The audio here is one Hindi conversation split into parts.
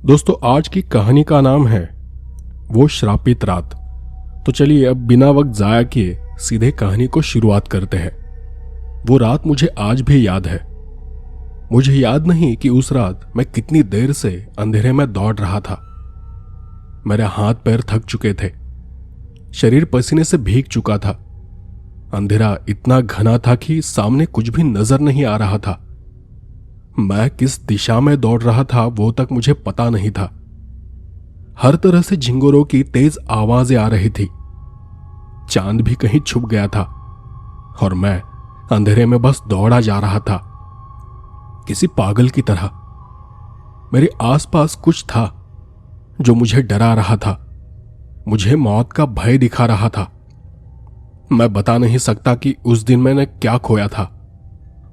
दोस्तों, आज की कहानी का नाम है वो श्रापित रात। तो चलिए अब बिना वक्त जाया किए सीधे कहानी को शुरुआत करते हैं। वो रात मुझे आज भी याद है। मुझे याद नहीं कि उस रात मैं कितनी देर से अंधेरे में दौड़ रहा था। मेरे हाथ पैर थक चुके थे, शरीर पसीने से भीग चुका था। अंधेरा इतना घना था कि सामने कुछ भी नजर नहीं आ रहा था। मैं किस दिशा में दौड़ रहा था वो तक मुझे पता नहीं था। हर तरह से झिंगुरों की तेज आवाजें आ रही थी। चांद भी कहीं छुप गया था और मैं अंधेरे में बस दौड़ा जा रहा था, किसी पागल की तरह। मेरे आसपास कुछ था जो मुझे डरा रहा था, मुझे मौत का भय दिखा रहा था। मैं बता नहीं सकता कि उस दिन मैंने क्या खोया था।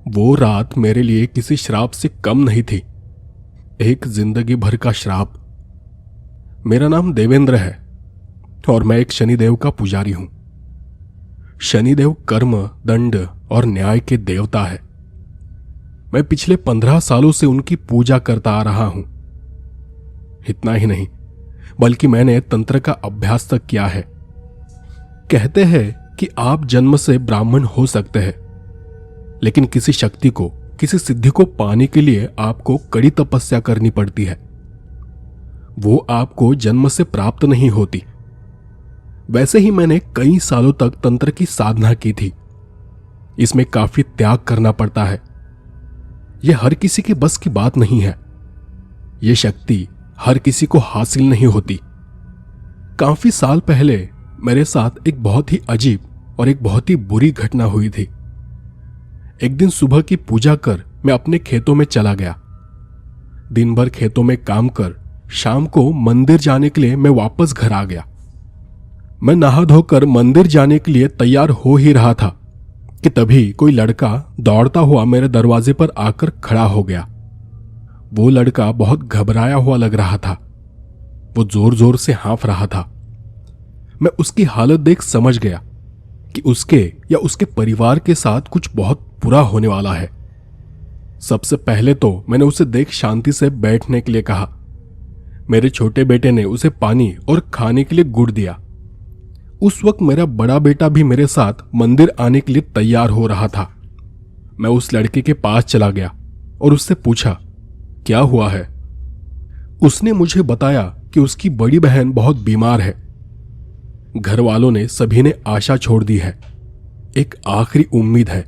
वो रात मेरे लिए किसी श्राप से कम नहीं थी, एक जिंदगी भर का श्राप। मेरा नाम देवेंद्र है और मैं एक शनिदेव का पुजारी हूं। शनिदेव कर्म, दंड और न्याय के देवता है। मैं पिछले 15 सालों से उनकी पूजा करता आ रहा हूं। इतना ही नहीं, बल्कि मैंने तंत्र का अभ्यास तक किया है। कहते हैं कि आप जन्म से ब्राह्मण हो सकते हैं, लेकिन किसी शक्ति को, किसी सिद्धि को पाने के लिए आपको कड़ी तपस्या करनी पड़ती है। वो आपको जन्म से प्राप्त नहीं होती। वैसे ही मैंने कई सालों तक तंत्र की साधना की थी। इसमें काफी त्याग करना पड़ता है। यह हर किसी के बस की बात नहीं है। यह शक्ति हर किसी को हासिल नहीं होती। काफी साल पहले मेरे साथ एक बहुत ही अजीब और एक बहुत ही बुरी घटना हुई थी। एक दिन सुबह की पूजा कर मैं अपने खेतों में चला गया। दिन भर खेतों में काम कर शाम को मंदिर जाने के लिए मैं वापस घर आ गया। मैं नहा धोकर मंदिर जाने के लिए तैयार हो ही रहा था कि तभी कोई लड़का दौड़ता हुआ मेरे दरवाजे पर आकर खड़ा हो गया। वो लड़का बहुत घबराया हुआ लग रहा था। वो जोर जोर से हाँफ रहा था। मैं उसकी हालत देख समझ गया कि उसके या उसके परिवार के साथ कुछ बहुत बुरा होने वाला है। सबसे पहले तो मैंने उसे देख शांति से बैठने के लिए कहा। मेरे छोटे बेटे ने उसे पानी और खाने के लिए गुड़ दिया। उस वक्त मेरा बड़ा बेटा भी मेरे साथ मंदिर आने के लिए तैयार हो रहा था। मैं उस लड़के के पास चला गया और उससे पूछा, क्या हुआ है? उसने मुझे बताया कि उसकी बड़ी बहन बहुत बीमार है। घर वालों ने सभी ने आशा छोड़ दी है। एक आखिरी उम्मीद है,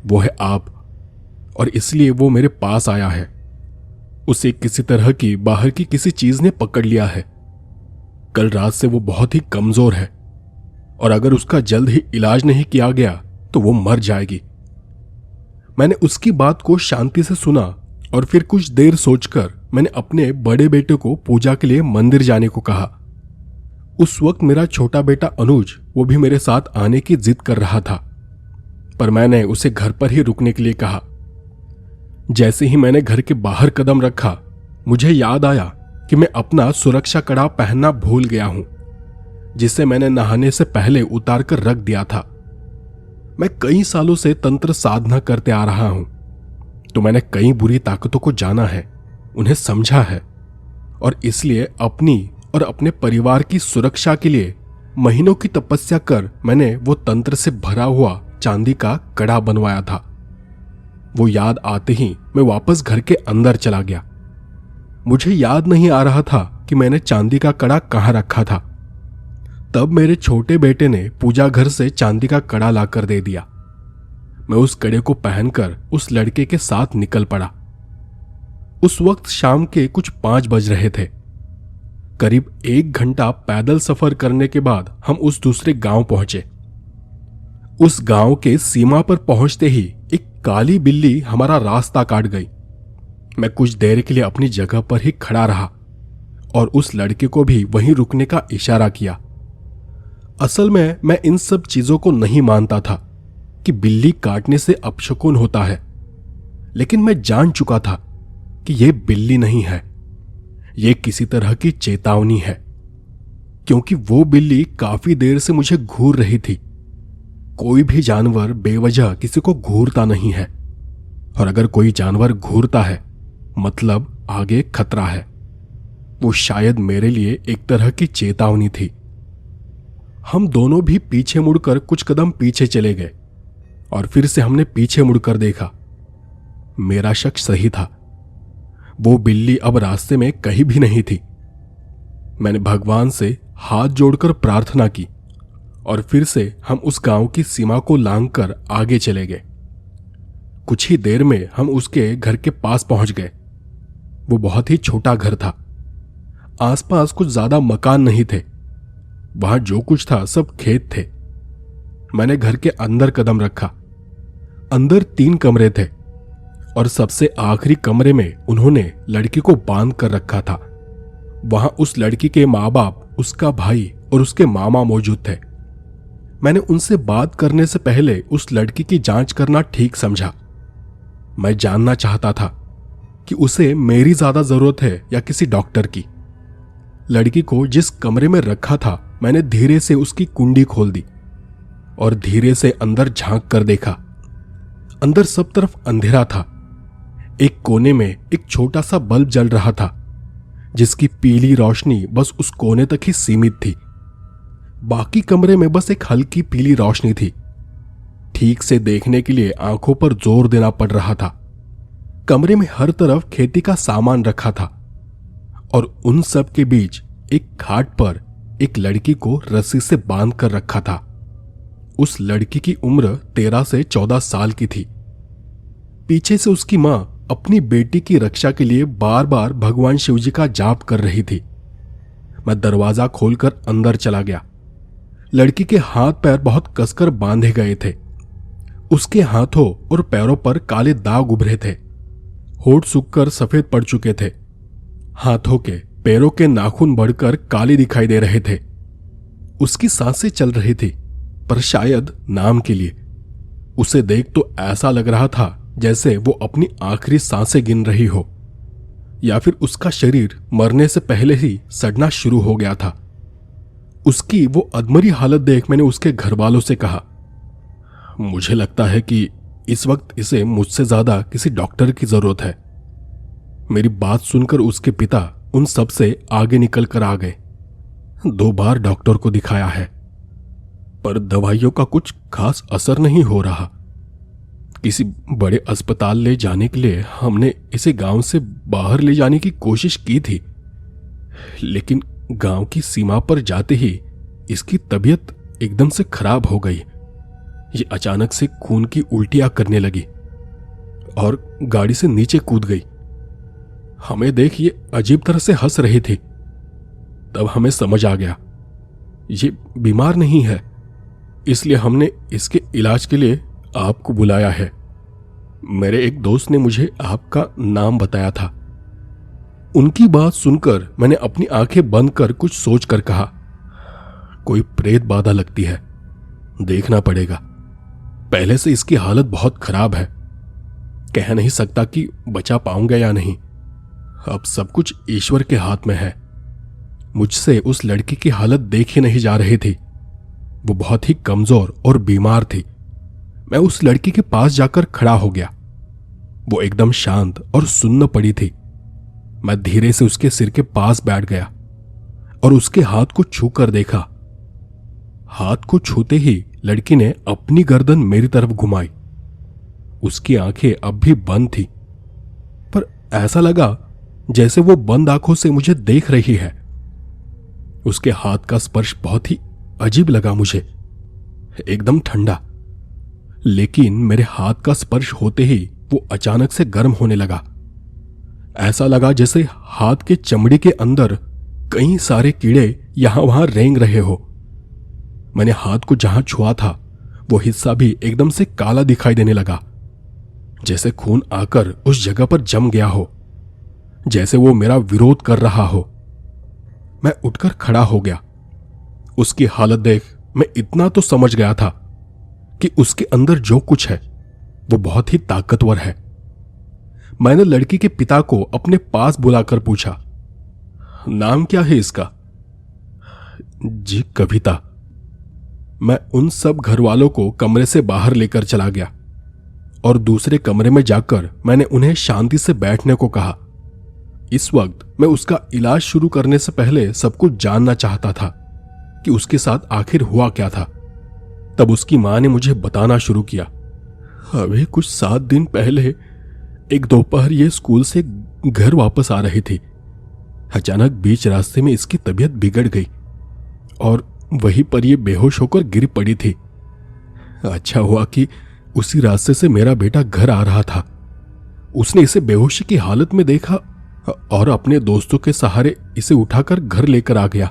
वो है आप, और इसलिए वो मेरे पास आया है। उसे किसी तरह की बाहर की किसी चीज ने पकड़ लिया है। कल रात से वो बहुत ही कमजोर है और अगर उसका जल्द ही इलाज नहीं किया गया तो वो मर जाएगी। मैंने उसकी बात को शांति से सुना और फिर कुछ देर सोचकर मैंने अपने बड़े बेटे को पूजा के लिए मंदिर जाने को कहा। उस वक्त मेरा छोटा बेटा अनुज, वो भी मेरे साथ आने की जिद कर रहा था, पर मैंने उसे घर पर ही रुकने के लिए कहा। जैसे ही मैंने घर के बाहर कदम रखा, मुझे याद आया कि मैं अपना सुरक्षा कड़ा पहनना भूल गया हूं, जिसे मैंने नहाने से पहले उतार कर रख दिया था। मैं कई सालों से तंत्र साधना करते आ रहा हूं, तो मैंने कई बुरी ताकतों को जाना है, उन्हें समझा है, और इसलिए अपनी और अपने परिवार की सुरक्षा के लिए महीनों की तपस्या कर मैंने वो तंत्र से भरा हुआ चांदी का कड़ा बनवाया था। वो याद आते ही मैं वापस घर के अंदर चला गया। मुझे याद नहीं आ रहा था कि मैंने चांदी का कड़ा कहाँ रखा था। तब मेरे छोटे बेटे ने पूजा घर से चांदी का कड़ा लाकर दे दिया। मैं उस कड़े को पहनकर उस लड़के के साथ निकल पड़ा। उस वक्त शाम के कुछ 5 बज रहे थे। करीब 1 घंटा पैदल सफर करने के बाद हम उस दूसरे गांव पहुंचे। उस गांव के सीमा पर पहुंचते ही एक काली बिल्ली हमारा रास्ता काट गई। मैं कुछ देर के लिए अपनी जगह पर ही खड़ा रहा और उस लड़के को भी वहीं रुकने का इशारा किया। असल में मैं इन सब चीजों को नहीं मानता था कि बिल्ली काटने से अपशकुन होता है, लेकिन मैं जान चुका था कि यह बिल्ली नहीं है, यह किसी तरह की चेतावनी है, क्योंकि वो बिल्ली काफी देर से मुझे घूर रही थी। कोई भी जानवर बेवजह किसी को घूरता नहीं है, और अगर कोई जानवर घूरता है मतलब आगे खतरा है। वो शायद मेरे लिए एक तरह की चेतावनी थी। हम दोनों भी पीछे मुड़कर कुछ कदम पीछे चले गए और फिर से हमने पीछे मुड़कर देखा। मेरा शक सही था, वो बिल्ली अब रास्ते में कहीं भी नहीं थी। मैंने भगवान से हाथ जोड़कर प्रार्थना की और फिर से हम उस गांव की सीमा को लांघकर आगे चले गए। कुछ ही देर में हम उसके घर के पास पहुंच गए। वो बहुत ही छोटा घर था। आसपास कुछ ज्यादा मकान नहीं थे। वहां जो कुछ था सब खेत थे। मैंने घर के अंदर कदम रखा। अंदर 3 कमरे थे और सबसे आखिरी कमरे में उन्होंने लड़की को बांध कर रखा था। वहां उस लड़की के माँ बाप, उसका भाई और उसके मामा मौजूद थे। मैंने उनसे बात करने से पहले उस लड़की की जांच करना ठीक समझा। मैं जानना चाहता था कि उसे मेरी ज्यादा जरूरत है या किसी डॉक्टर की। लड़की को जिस कमरे में रखा था, मैंने धीरे से उसकी कुंडी खोल दी और धीरे से अंदर झांक कर देखा। अंदर सब तरफ अंधेरा था। एक कोने में एक छोटा सा बल्ब जल रहा था, जिसकी पीली रोशनी बस उस कोने तक ही सीमित थी। बाकी कमरे में बस एक हल्की पीली रोशनी थी। ठीक से देखने के लिए आंखों पर जोर देना पड़ रहा था। कमरे में हर तरफ खेती का सामान रखा था और उन सब के बीच एक खाट पर एक लड़की को रस्सी से बांध कर रखा था। उस लड़की की उम्र 13 से 14 साल की थी। पीछे से उसकी मां अपनी बेटी की रक्षा के लिए बार बार भगवान शिवजी का जाप कर रही थी। मैं दरवाजा खोलकर अंदर चला गया। लड़की के हाथ पैर बहुत कसकर बांधे गए थे। उसके हाथों और पैरों पर काले दाग उभरे थे। होठ सूखकर सफेद पड़ चुके थे। हाथों के पैरों के नाखून बढ़कर काले दिखाई दे रहे थे। उसकी सांसें चल रही थी, पर शायद नाम के लिए। उसे देख तो ऐसा लग रहा था जैसे वो अपनी आखिरी सांसें गिन रही हो, या फिर उसका शरीर मरने से पहले ही सड़ना शुरू हो गया था। उसकी वो अधमरी हालत देख मैंने उसके घर वालों से कहा, मुझे लगता है कि इस वक्त इसे मुझसे ज्यादा किसी डॉक्टर की जरूरत है। मेरी बात सुनकर उसके पिता उन सब से आगे निकल कर आ गए। 2 बार डॉक्टर को दिखाया है, पर दवाइयों का कुछ खास असर नहीं हो रहा। किसी बड़े अस्पताल ले जाने के लिए हमने इसे गांव से बाहर ले जाने की कोशिश की थी, लेकिन गांव की सीमा पर जाते ही इसकी तबीयत एकदम से खराब हो गई। ये अचानक से खून की उल्टियां करने लगी और गाड़ी से नीचे कूद गई। हमें देख ये अजीब तरह से हंस रही थी। तब हमें समझ आ गया ये बीमार नहीं है, इसलिए हमने इसके इलाज के लिए आपको बुलाया है। मेरे एक दोस्त ने मुझे आपका नाम बताया था। उनकी बात सुनकर मैंने अपनी आंखें बंद कर कुछ सोचकर कहा, कोई प्रेत बाधा लगती है, देखना पड़ेगा। पहले से इसकी हालत बहुत खराब है, कह नहीं सकता कि बचा पाऊंगा या नहीं। अब सब कुछ ईश्वर के हाथ में है। मुझसे उस लड़की की हालत देखी नहीं जा रही थी। वो बहुत ही कमजोर और बीमार थी। मैं उस लड़की के पास जाकर खड़ा हो गया। वो एकदम शांत और सुन्न पड़ी थी। मैं धीरे से उसके सिर के पास बैठ गया और उसके हाथ को छू कर देखा। हाथ को छूते ही लड़की ने अपनी गर्दन मेरी तरफ घुमाई। उसकी आंखें अब भी बंद थी, पर ऐसा लगा जैसे वो बंद आंखों से मुझे देख रही है। उसके हाथ का स्पर्श बहुत ही अजीब लगा मुझे, एकदम ठंडा। लेकिन मेरे हाथ का स्पर्श होते ही वो अचानक से गर्म होने लगा। ऐसा लगा जैसे हाथ के चमड़ी के अंदर कई सारे कीड़े यहां वहां रेंग रहे हो। मैंने हाथ को जहां छुआ था वो हिस्सा भी एकदम से काला दिखाई देने लगा, जैसे खून आकर उस जगह पर जम गया हो, जैसे वो मेरा विरोध कर रहा हो। मैं उठकर खड़ा हो गया। उसकी हालत देख मैं इतना तो समझ गया था कि उसके अंदर जो कुछ है वो बहुत ही ताकतवर है। मैंने लड़की के पिता को अपने पास बुलाकर पूछा, नाम क्या है इसका? जी कविता। मैं उन सब घर वालों को कमरे से बाहर लेकर चला गया और दूसरे कमरे में जाकर मैंने उन्हें शांति से बैठने को कहा। इस वक्त मैं उसका इलाज शुरू करने से पहले सब कुछ जानना चाहता था कि उसके साथ आखिर हुआ क्या था। तब उसकी मां ने मुझे बताना शुरू किया। अबे कुछ 7 दिन पहले एक दोपहर ये स्कूल से घर वापस आ रही थी। अचानक बीच रास्ते में इसकी तबीयत बिगड़ गई और वहीं पर ये बेहोश होकर गिर पड़ी थी। अच्छा हुआ कि उसी रास्ते से मेरा बेटा घर आ रहा था। उसने इसे बेहोशी की हालत में देखा और अपने दोस्तों के सहारे इसे उठाकर घर लेकर आ गया।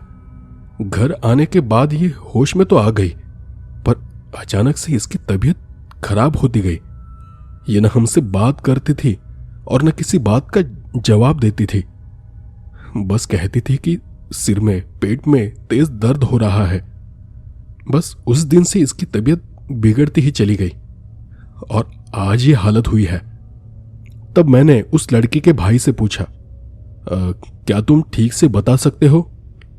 घर आने के बाद ये होश में तो आ गई, पर अचानक से इसकी तबीयत खराब होती गई। ये न हमसे बात करती थी और न किसी बात का जवाब देती थी। बस कहती थी कि सिर में पेट में तेज दर्द हो रहा है। बस उस दिन से इसकी तबीयत बिगड़ती ही चली गई और आज ये हालत हुई है। तब मैंने उस लड़की के भाई से पूछा, क्या तुम ठीक से बता सकते हो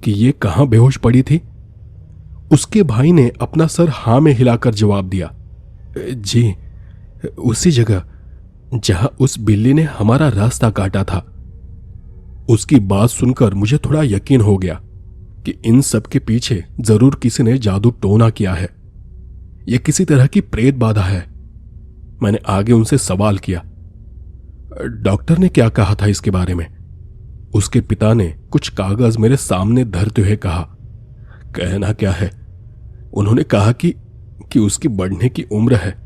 कि ये कहां बेहोश पड़ी थी? उसके भाई ने अपना सर हां में हिलाकर जवाब दिया, जी उसी जगह जहां उस बिल्ली ने हमारा रास्ता काटा था। उसकी बात सुनकर मुझे थोड़ा यकीन हो गया कि इन सब के पीछे जरूर किसी ने जादू टोना किया है। यह किसी तरह की प्रेत बाधा है। मैंने आगे उनसे सवाल किया, डॉक्टर ने क्या कहा था इसके बारे में? उसके पिता ने कुछ कागज मेरे सामने धरते हुए कहा, कहना क्या है, उन्होंने कहा कि उसकी बढ़ने की उम्र है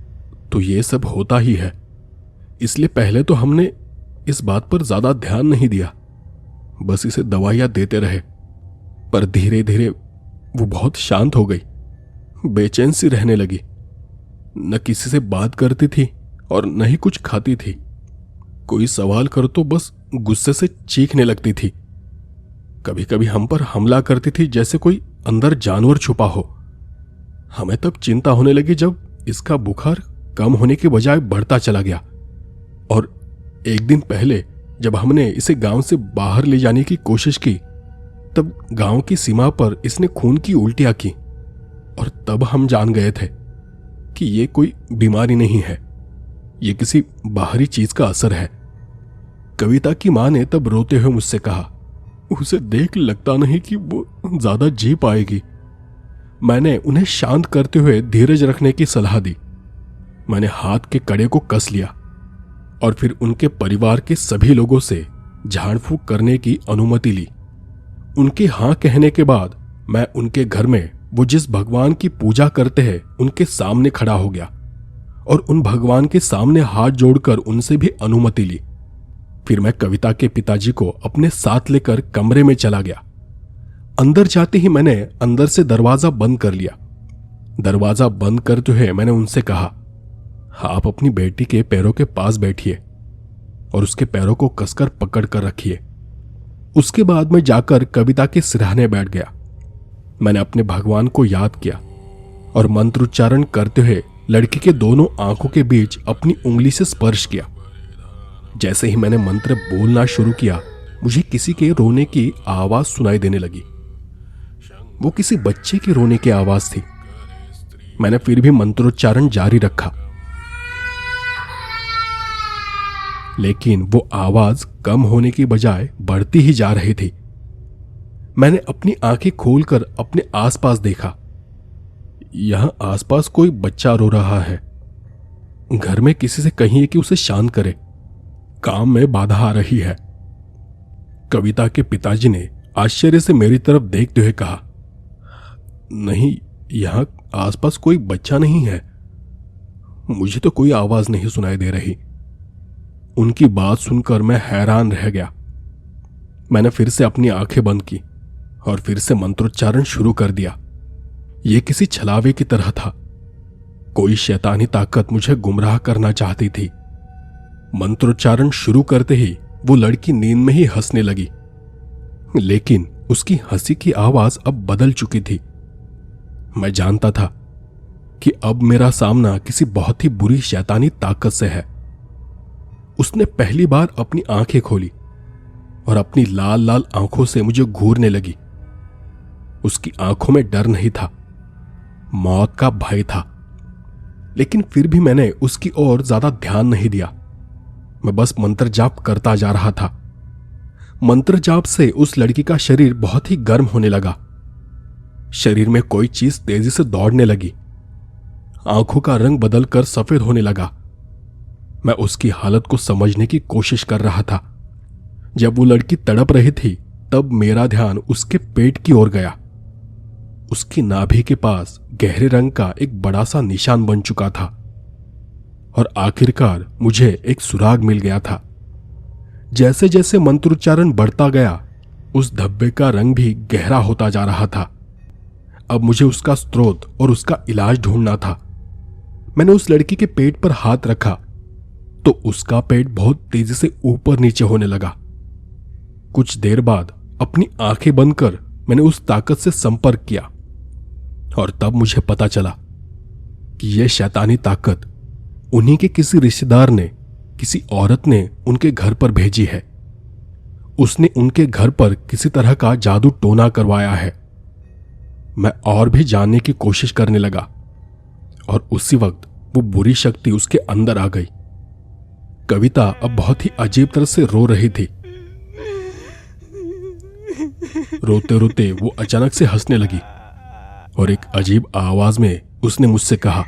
तो ये सब होता ही है। इसलिए पहले तो हमने इस बात पर ज्यादा ध्यान नहीं दिया, बस इसे दवाइयां देते रहे। पर धीरे धीरे वो बहुत शांत हो गई, बेचैन सी रहने लगी। न किसी से बात करती थी और न ही कुछ खाती थी। कोई सवाल कर तो बस गुस्से से चीखने लगती थी। कभी कभी हम पर हमला करती थी जैसे कोई अंदर जानवर छुपा हो। हमें तब चिंता होने लगी जब इसका बुखार कम होने के बजाय बढ़ता चला गया। और एक दिन पहले जब हमने इसे गांव से बाहर ले जाने की कोशिश की, तब गांव की सीमा पर इसने खून की उल्टियां की और तब हम जान गए थे कि ये कोई बीमारी नहीं है, ये किसी बाहरी चीज का असर है। कविता की मां ने तब रोते हुए मुझसे कहा, उसे देख लगता नहीं कि वो ज्यादा जी पाएगी। मैंने उन्हें शांत करते हुए धीरज रखने की सलाह दी। मैंने हाथ के कड़े को कस लिया और फिर उनके परिवार के सभी लोगों से झाड़ फूंक करने की अनुमति ली। उनके हां कहने के बाद मैं उनके घर में वो जिस भगवान की पूजा करते हैं उनके सामने खड़ा हो गया और उन भगवान के सामने हाथ जोड़कर उनसे भी अनुमति ली। फिर मैं कविता के पिताजी को अपने साथ लेकर कमरे में चला गया। अंदर जाते ही मैंने अंदर से दरवाजा बंद कर लिया। दरवाजा बंद करते हुए मैंने उनसे कहा, आप अपनी बेटी के पैरों के पास बैठिए और उसके पैरों को कसकर पकड़ कर रखिए। उसके बाद मैं जाकर कविता के सिरहाने बैठ गया। मैंने अपने भगवान को याद किया और मंत्रोच्चारण करते हुए लड़की के दोनों आंखों के बीच अपनी उंगली से स्पर्श किया। जैसे ही मैंने मंत्र बोलना शुरू किया, मुझे किसी के रोने की आवाज सुनाई देने लगी। वो किसी बच्चे के रोने की आवाज थी। मैंने फिर भी मंत्रोच्चारण जारी रखा, लेकिन वो आवाज कम होने की बजाय बढ़ती ही जा रही थी। मैंने अपनी आंखें खोलकर अपने आसपास देखा। यहां आसपास कोई बच्चा रो रहा है। घर में किसी से कहिए कि उसे शांत करे, काम में बाधा आ रही है। कविता के पिताजी ने आश्चर्य से मेरी तरफ देखते हुए कहा, नहीं, यहां आसपास कोई बच्चा नहीं है, मुझे तो कोई आवाज नहीं सुनाई दे रही। उनकी बात सुनकर मैं हैरान रह गया। मैंने फिर से अपनी आंखें बंद की और फिर से मंत्रोच्चारण शुरू कर दिया। यह किसी छलावे की तरह था। कोई शैतानी ताकत मुझे गुमराह करना चाहती थी। मंत्रोच्चारण शुरू करते ही वो लड़की नींद में ही हंसने लगी, लेकिन उसकी हंसी की आवाज अब बदल चुकी थी। मैं जानता था कि अब मेरा सामना किसी बहुत ही बुरी शैतानी ताकत से है। उसने पहली बार अपनी आंखें खोली और अपनी लाल लाल आंखों से मुझे घूरने लगी। उसकी आंखों में डर नहीं था, मौत का भय था। लेकिन फिर भी मैंने उसकी ओर ज्यादा ध्यान नहीं दिया। मैं बस मंत्र जाप करता जा रहा था। मंत्र जाप से उस लड़की का शरीर बहुत ही गर्म होने लगा। शरीर में कोई चीज तेजी से दौड़ने लगी। आंखों का रंग बदलकर सफेद होने लगा। मैं उसकी हालत को समझने की कोशिश कर रहा था। जब वो लड़की तड़प रही थी तब मेरा ध्यान उसके पेट की ओर गया। उसकी नाभि के पास गहरे रंग का एक बड़ा सा निशान बन चुका था और आखिरकार मुझे एक सुराग मिल गया था। जैसे जैसे मंत्रोच्चारण बढ़ता गया उस धब्बे का रंग भी गहरा होता जा रहा था। अब मुझे उसका स्रोत और उसका इलाज ढूंढना था। मैंने उस लड़की के पेट पर हाथ रखा तो उसका पेट बहुत तेजी से ऊपर नीचे होने लगा। कुछ देर बाद अपनी आंखें बंद कर मैंने उस ताकत से संपर्क किया और तब मुझे पता चला कि यह शैतानी ताकत उन्हीं के किसी रिश्तेदार ने, किसी औरत ने उनके घर पर भेजी है। उसने उनके घर पर किसी तरह का जादू टोना करवाया है। मैं और भी जानने की कोशिश करने लगा और उसी वक्त वो बुरी शक्ति उसके अंदर आ गई। कविता अब बहुत ही अजीब तरह से रो रही थी। रोते रोते वो अचानक से हंसने लगी और एक अजीब आवाज में उसने मुझसे कहा,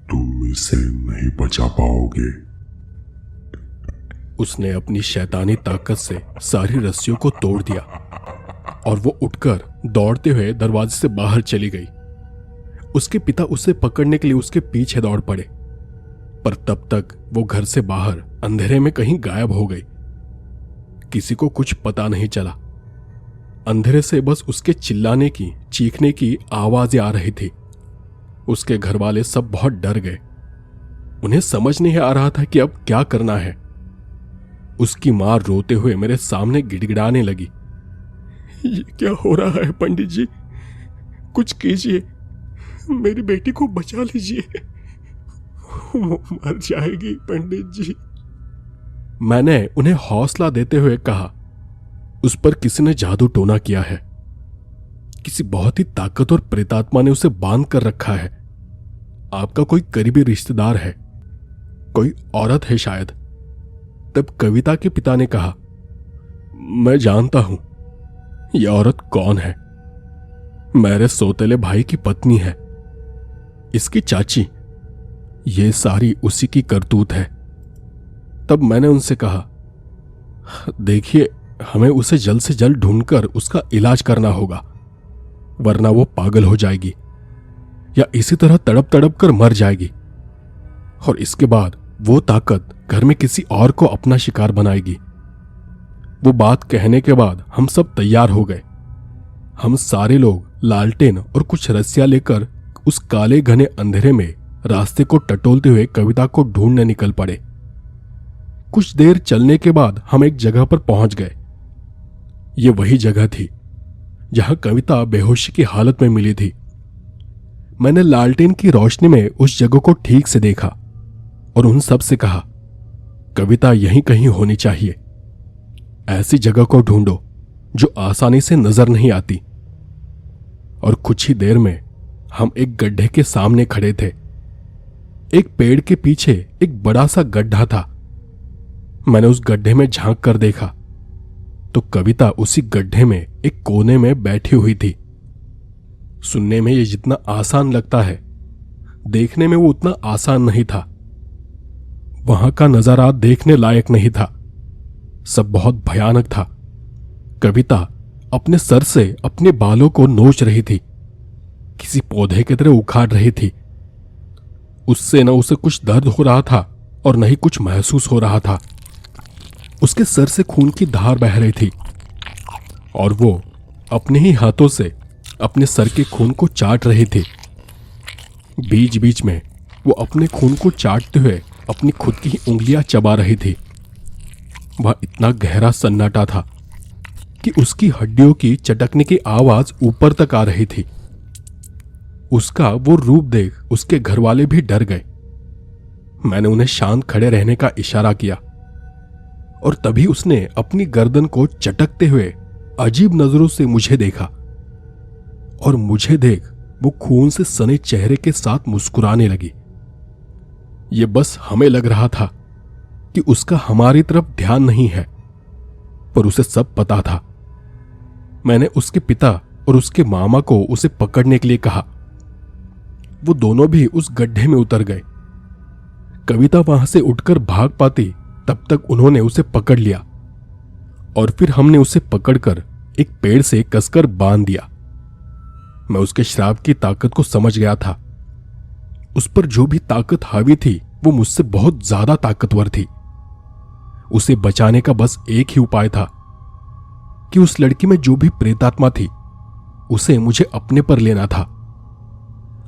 तुम इसे नहीं बचा पाओगे। उसने अपनी शैतानी ताकत से सारी रस्सियों को तोड़ दिया और वो उठकर दौड़ते हुए दरवाजे से बाहर चली गई। उसके पिता उसे पकड़ने के लिए उसके पीछे दौड़ पड़े, पर तब तक वो घर से बाहर अंधेरे में कहीं गायब हो गई। किसी को कुछ पता नहीं चला। अंधेरे से बस उसके चिल्लाने की, चीखने की आवाजें आ रही थी। उसके घर वाले सब बहुत डर गए। उन्हें समझ नहीं आ रहा था कि अब क्या करना है। उसकी मां रोते हुए मेरे सामने गिड़गिड़ाने लगी, ये क्या हो रहा है पंडित जी, कुछ कीजिए, मेरी बेटी को बचा लीजिए, वो मर जाएगी पंडित जी। मैंने उन्हें हौसला देते हुए कहा, उस पर किसी ने जादू टोना किया है। किसी बहुत ही ताकतवर प्रेतात्मा ने उसे बांध कर रखा है। आपका कोई करीबी रिश्तेदार है, कोई औरत है शायद। तब कविता के पिता ने कहा, मैं जानता हूं यह औरत कौन है। मेरे सौतेले भाई की पत्नी है, इसकी चाची। ये सारी उसी की करतूत है। तब मैंने उनसे कहा, देखिए, हमें उसे जल्द से जल्द ढूंढकर उसका इलाज करना होगा, वरना वो पागल हो जाएगी या इसी तरह तड़प तड़प कर मर जाएगी और इसके बाद वो ताकत घर में किसी और को अपना शिकार बनाएगी। वो बात कहने के बाद हम सब तैयार हो गए। हम सारे लोग लालटेन और कुछ रस्सियां लेकर उस काले घने अंधेरे में रास्ते को टटोलते हुए कविता को ढूंढने निकल पड़े। कुछ देर चलने के बाद हम एक जगह पर पहुंच गए। ये वही जगह थी जहां कविता बेहोशी की हालत में मिली थी। मैंने लालटेन की रोशनी में उस जगह को ठीक से देखा और उन सब से कहा, कविता यहीं कहीं होनी चाहिए। ऐसी जगह को ढूंढो जो आसानी से नजर नहीं आती। और कुछ ही देर में हम एक गड्ढे के सामने खड़े थे। एक पेड़ के पीछे एक बड़ा सा गड्ढा था। मैंने उस गड्ढे में झांक कर देखा तो कविता उसी गड्ढे में एक कोने में बैठी हुई थी। सुनने में यह जितना आसान लगता है, देखने में वो उतना आसान नहीं था। वहां का नजारा देखने लायक नहीं था। सब बहुत भयानक था। कविता अपने सर से अपने बालों को नोच रही थी, किसी पौधे की तरह उखाड़ रही थी। उससे न उसे कुछ दर्द हो रहा था और न ही कुछ महसूस हो रहा था। उसके सर से खून की धार बह रही थी और वो अपने ही हाथों से अपने सर के खून को चाट रही थी। बीच बीच में वो अपने खून को चाटते हुए अपनी खुद की ही उंगलियां चबा रही थी। वह इतना गहरा सन्नाटा था कि उसकी हड्डियों की चटकने की आवाज ऊपर तक आ रही थी। उसका वो रूप देख उसके घरवाले भी डर गए। मैंने उन्हें शांत खड़े रहने का इशारा किया और तभी उसने अपनी गर्दन को चटकते हुए अजीब नजरों से मुझे देखा और मुझे देख वो खून से सने चेहरे के साथ मुस्कुराने लगी। ये बस हमें लग रहा था कि उसका हमारी तरफ ध्यान नहीं है, पर उसे सब पता था। मैंने उसके पिता और उसके मामा को उसे पकड़ने के लिए कहा। वो दोनों भी उस गड्ढे में उतर गए। कविता वहां से उठकर भाग पाती तब तक उन्होंने उसे पकड़ लिया और फिर हमने उसे पकड़कर एक पेड़ से कसकर बांध दिया। मैं उसके श्राप की ताकत को समझ गया था। उस पर जो भी ताकत हावी थी वो मुझसे बहुत ज्यादा ताकतवर थी। उसे बचाने का बस एक ही उपाय था कि उस लड़की में जो भी प्रेतात्मा थी उसे मुझे अपने पर लेना था।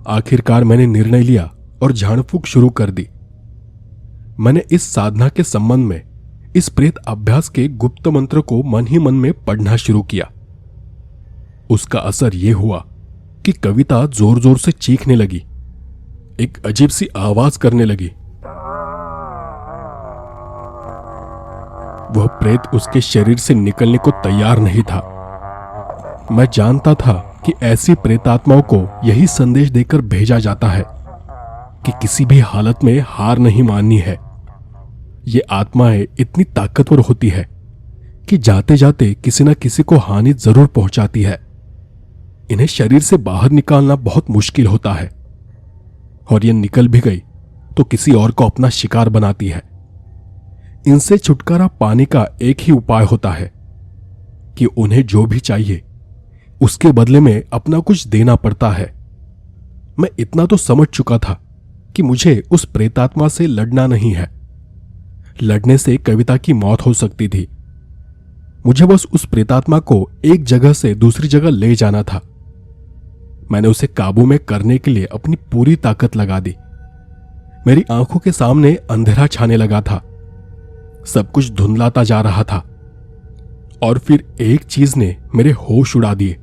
आखिरकार मैंने निर्णय लिया और झाड़ फूंक शुरू कर दी। मैंने इस साधना के संबंध में, इस प्रेत अभ्यास के गुप्त मंत्र को मन ही मन में पढ़ना शुरू किया। उसका असर यह हुआ कि कविता जोर जोर से चीखने लगी, एक अजीब सी आवाज करने लगी। वह प्रेत उसके शरीर से निकलने को तैयार नहीं था। मैं जानता था कि ऐसी प्रेतात्माओं को यही संदेश देकर भेजा जाता है कि किसी भी हालत में हार नहीं माननी है। ये आत्माएं इतनी ताकतवर होती है कि जाते जाते किसी न किसी को हानि जरूर पहुंचाती है। इन्हें शरीर से बाहर निकालना बहुत मुश्किल होता है, और ये निकल भी गई तो किसी और को अपना शिकार बनाती है। इनसे छुटकारा पाने का एक ही उपाय होता है कि उन्हें जो भी चाहिए उसके बदले में अपना कुछ देना पड़ता है। मैं इतना तो समझ चुका था कि मुझे उस प्रेतात्मा से लड़ना नहीं है। लड़ने से कविता की मौत हो सकती थी। मुझे बस उस प्रेतात्मा को एक जगह से दूसरी जगह ले जाना था। मैंने उसे काबू में करने के लिए अपनी पूरी ताकत लगा दी। मेरी आंखों के सामने अंधेरा छाने लगा था। सब कुछ धुंधलाता जा रहा था और फिर एक चीज ने मेरे होश उड़ा दिए।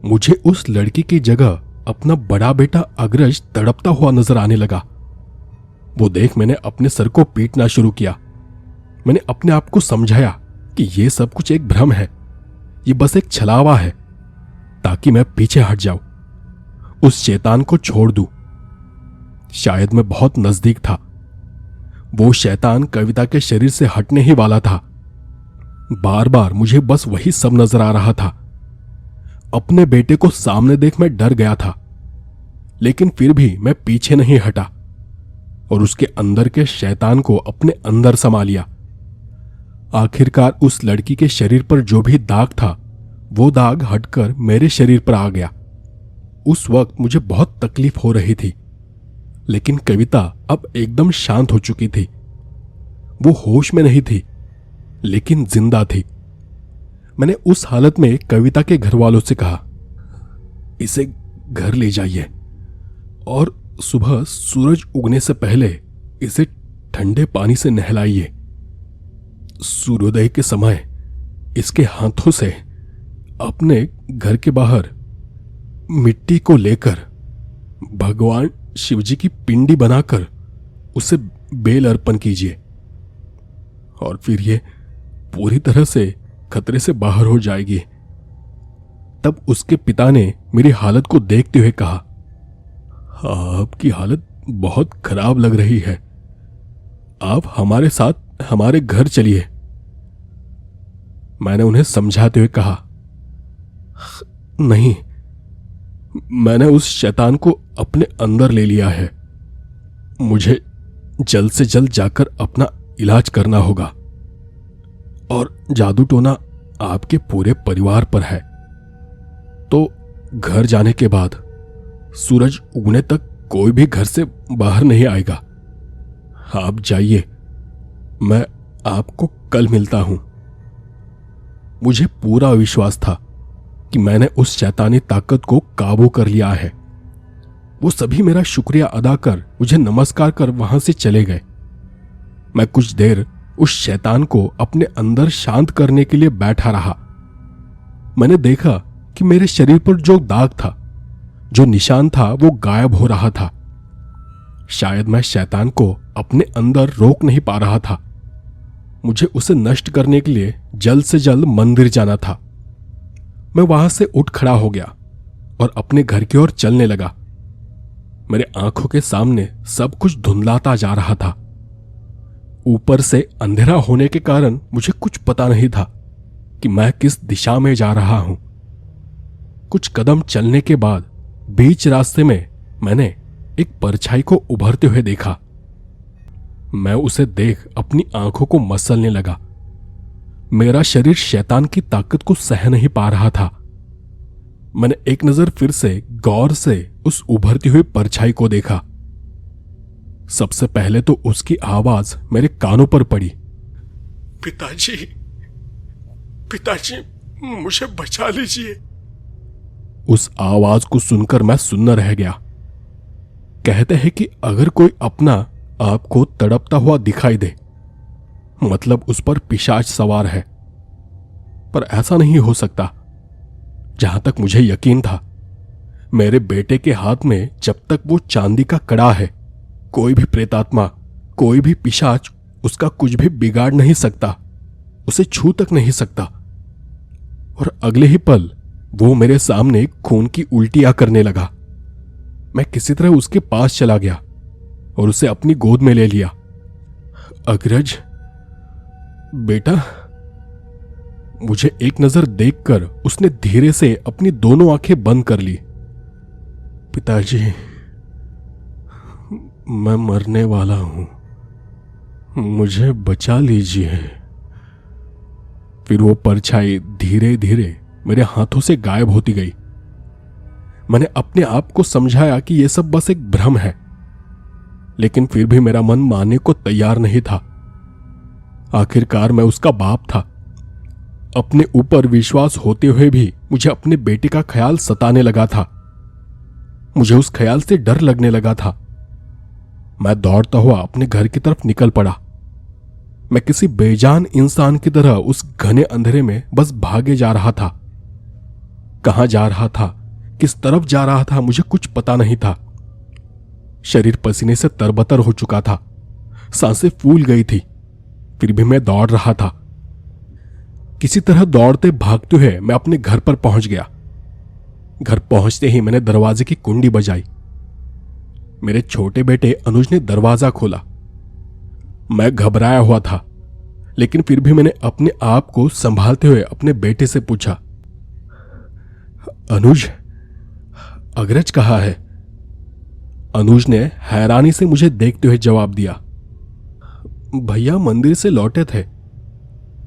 मुझे उस लड़की की जगह अपना बड़ा बेटा अग्रज तड़पता हुआ नजर आने लगा। वो देख मैंने अपने सर को पीटना शुरू किया। मैंने अपने आप को समझाया कि यह सब कुछ एक भ्रम है, ये बस एक छलावा है ताकि मैं पीछे हट जाऊं, उस शैतान को छोड़ दूं। शायद मैं बहुत नजदीक था। वो शैतान कविता के शरीर से हटने ही वाला था। बार बार मुझे बस वही सब नजर आ रहा था। अपने बेटे को सामने देख मैं डर गया था, लेकिन फिर भी मैं पीछे नहीं हटा और उसके अंदर के शैतान को अपने अंदर समा लिया। आखिरकार उस लड़की के शरीर पर जो भी दाग था वो दाग हटकर मेरे शरीर पर आ गया। उस वक्त मुझे बहुत तकलीफ हो रही थी, लेकिन कविता अब एकदम शांत हो चुकी थी। वो होश में नहीं थी, लेकिन जिंदा थी। मैंने उस हालत में कविता के घर वालों से कहा, इसे घर ले जाइए और सुबह सूरज उगने से पहले इसे ठंडे पानी से नहलाइए। सूर्योदय के समय इसके हाथों से अपने घर के बाहर मिट्टी को लेकर भगवान शिवजी की पिंडी बनाकर उसे बेल अर्पण कीजिए और फिर ये पूरी तरह से खतरे से बाहर हो जाएगी। तब उसके पिता ने मेरी हालत को देखते हुए कहा, आपकी हालत बहुत खराब लग रही है, आप हमारे साथ हमारे घर चलिए। मैंने उन्हें समझाते हुए कहा, नहीं, मैंने उस शैतान को अपने अंदर ले लिया है। मुझे जल्द से जल्द जाकर अपना इलाज करना होगा और जादू टोना आपके पूरे परिवार पर है। तो घर जाने के बाद सूरज उगने तक कोई भी घर से बाहर नहीं आएगा। आप जाइए, मैं आपको कल मिलता हूं। मुझे पूरा विश्वास था कि मैंने उस शैतानी ताकत को काबू कर लिया है। वो सभी मेरा शुक्रिया अदा कर मुझे नमस्कार कर वहां से चले गए। मैं कुछ देर उस शैतान को अपने अंदर शांत करने के लिए बैठा रहा। मैंने देखा कि मेरे शरीर पर जो दाग था, जो निशान था, वो गायब हो रहा था। शायद मैं शैतान को अपने अंदर रोक नहीं पा रहा था। मुझे उसे नष्ट करने के लिए जल्द से जल्द मंदिर जाना था। मैं वहां से उठ खड़ा हो गया और अपने घर की ओर चलने लगा। मेरे आंखों के सामने सब कुछ धुंधलाता जा रहा था। ऊपर से अंधेरा होने के कारण मुझे कुछ पता नहीं था कि मैं किस दिशा में जा रहा हूं। कुछ कदम चलने के बाद बीच रास्ते में मैंने एक परछाई को उभरते हुए देखा। मैं उसे देख अपनी आंखों को मसलने लगा। मेरा शरीर शैतान की ताकत को सह नहीं पा रहा था। मैंने एक नजर फिर से गौर से उस उभरती हुई परछाई को देखा। सबसे पहले तो उसकी आवाज मेरे कानों पर पड़ी। पिताजी, पिताजी, मुझे बचा लीजिए। उस आवाज को सुनकर मैं सुन्न रह गया। कहते हैं कि अगर कोई अपना आपको तड़पता हुआ दिखाई दे मतलब उस पर पिशाच सवार है, पर ऐसा नहीं हो सकता। जहां तक मुझे यकीन था, मेरे बेटे के हाथ में जब तक वो चांदी का कड़ा है, कोई भी प्रेतात्मा, कोई भी पिशाच उसका कुछ भी बिगाड़ नहीं सकता, उसे छू तक नहीं सकता। और अगले ही पल वो मेरे सामने खून की उल्टियां करने लगा। मैं किसी तरह उसके पास चला गया और उसे अपनी गोद में ले लिया। अग्रज, बेटा। मुझे एक नजर देखकर उसने धीरे से अपनी दोनों आंखें बंद कर ली। पिताजी, मैं मरने वाला हूं, मुझे बचा लीजिए। फिर वो परछाई धीरे धीरे मेरे हाथों से गायब होती गई। मैंने अपने आप को समझाया कि यह सब बस एक भ्रम है, लेकिन फिर भी मेरा मन मानने को तैयार नहीं था। आखिरकार मैं उसका बाप था। अपने ऊपर विश्वास होते हुए भी मुझे अपने बेटे का ख्याल सताने लगा था। मुझे उस ख्याल से डर लगने लगा था। मैं दौड़ता हुआ अपने घर की तरफ निकल पड़ा। मैं किसी बेजान इंसान की तरह उस घने अंधेरे में बस भागे जा रहा था। कहां जा रहा था, किस तरफ जा रहा था, मुझे कुछ पता नहीं था। शरीर पसीने से तरबतर हो चुका था, सांसें फूल गई थी, फिर भी मैं दौड़ रहा था। किसी तरह दौड़ते भागते हुए मैं अपने घर पर पहुंच गया। घर पहुंचते ही मैंने दरवाजे की कुंडी बजाई। मेरे छोटे बेटे अनुज ने दरवाजा खोला। मैं घबराया हुआ था, लेकिन फिर भी मैंने अपने आप को संभालते हुए अपने बेटे से पूछा, अनुज, अग्रज कहाँ है? अनुज ने हैरानी से मुझे देखते हुए जवाब दिया, भैया मंदिर से लौटे थे,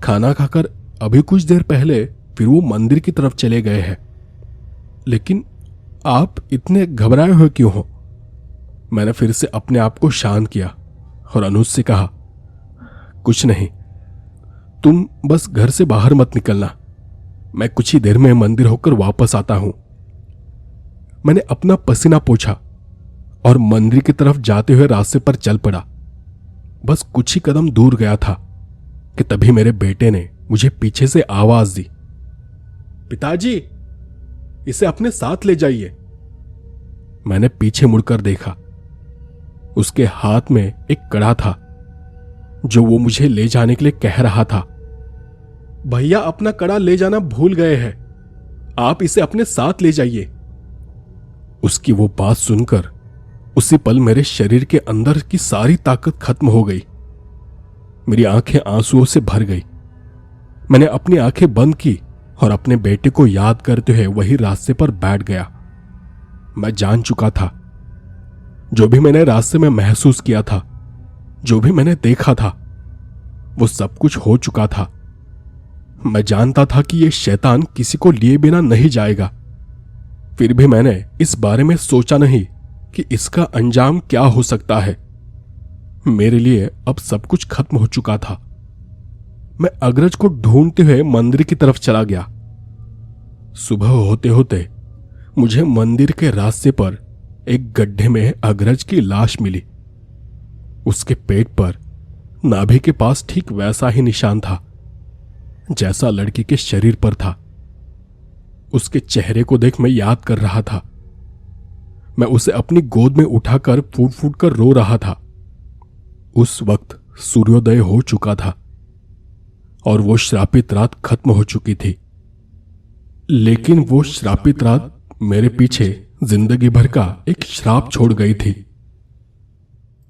खाना खाकर अभी कुछ देर पहले फिर वो मंदिर की तरफ चले गए हैं। लेकिन आप इतने घबराए हुए क्यों हो? मैंने फिर से अपने आप को शांत किया और अनुज से कहा, कुछ नहीं, तुम बस घर से बाहर मत निकलना, मैं कुछ ही देर में मंदिर होकर वापस आता हूं। मैंने अपना पसीना पोंछा और मंदिर की तरफ जाते हुए रास्ते पर चल पड़ा। बस कुछ ही कदम दूर गया था कि तभी मेरे बेटे ने मुझे पीछे से आवाज दी, पिताजी, इसे अपने साथ ले जाइए। मैंने पीछे मुड़कर देखा। उसके हाथ में एक कड़ा था जो वो मुझे ले जाने के लिए कह रहा था। भैया अपना कड़ा ले जाना भूल गए हैं, आप इसे अपने साथ ले जाइए। उसकी वो बात सुनकर उसी पल मेरे शरीर के अंदर की सारी ताकत खत्म हो गई। मेरी आंखें आंसुओं से भर गई। मैंने अपनी आंखें बंद की और अपने बेटे को याद करते हुए वही रास्ते पर बैठ गया। मैं जान चुका था, जो भी मैंने रास्ते में महसूस किया था, जो भी मैंने देखा था, वो सब कुछ हो चुका था। मैं जानता था कि यह शैतान किसी को लिए बिना नहीं जाएगा। फिर भी मैंने इस बारे में सोचा नहीं कि इसका अंजाम क्या हो सकता है। मेरे लिए अब सब कुछ खत्म हो चुका था। मैं अग्रज को ढूंढते हुए मंदिर की तरफ चला गया। सुबह होते होते मुझे मंदिर के रास्ते पर एक गड्ढे में अग्रज की लाश मिली। उसके पेट पर नाभि के पास ठीक वैसा ही निशान था जैसा लड़की के शरीर पर था। उसके चेहरे को देख मैं याद कर रहा था। मैं उसे अपनी गोद में उठाकर फूट फूट कर रो रहा था। उस वक्त सूर्योदय हो चुका था और वो श्रापित रात खत्म हो चुकी थी। लेकिन वो श्रापित रात मेरे पीछे जिंदगी भर का एक श्राप छोड़ गई थी।